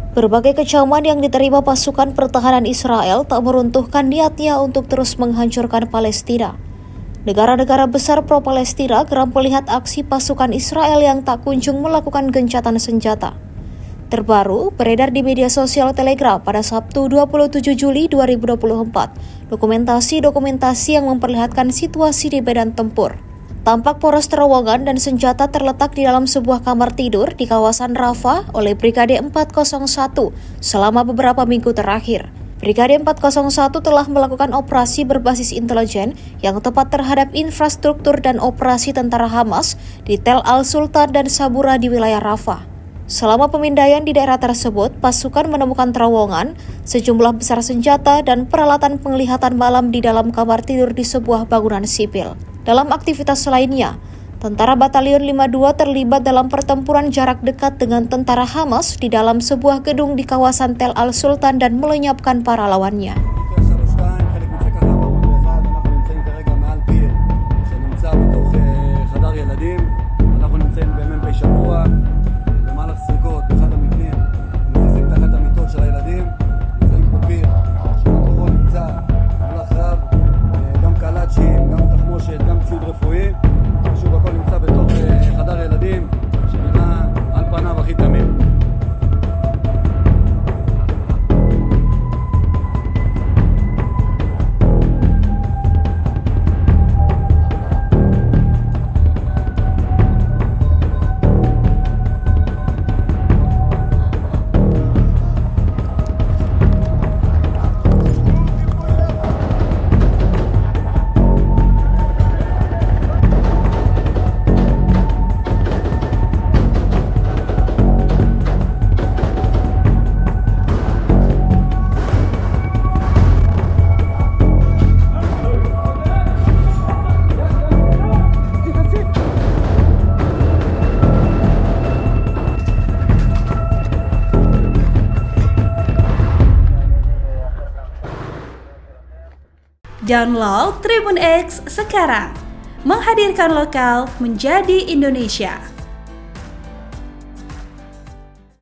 Berbagai kecaman yang diterima pasukan pertahanan Israel tak meruntuhkan niatnya untuk terus menghancurkan Palestina. Negara-negara besar pro-Palestina geram melihat aksi pasukan Israel yang tak kunjung melakukan gencatan senjata. Terbaru, beredar di media sosial Telegram pada Sabtu 27 Juli 2024, dokumentasi yang memperlihatkan situasi di medan tempur. Tampak poros terowongan dan senjata terletak di dalam sebuah kamar tidur di kawasan Rafah oleh Brigade 401 selama beberapa minggu terakhir. Brigade 401 telah melakukan operasi berbasis intelijen yang tepat terhadap infrastruktur dan operasi tentara Hamas di Tel Al-Sultan dan Sabura di wilayah Rafah. Selama pemindaian di daerah tersebut, pasukan menemukan terowongan, sejumlah besar senjata, dan peralatan penglihatan malam di dalam kamar tidur di sebuah bangunan sipil. Dalam aktivitas lainnya, Tentara Batalion 52 terlibat dalam pertempuran jarak dekat dengan tentara Hamas di dalam sebuah gedung di kawasan Tel Al-Sultan dan melenyapkan para lawannya. Download Tribun X sekarang, menghadirkan lokal menjadi Indonesia.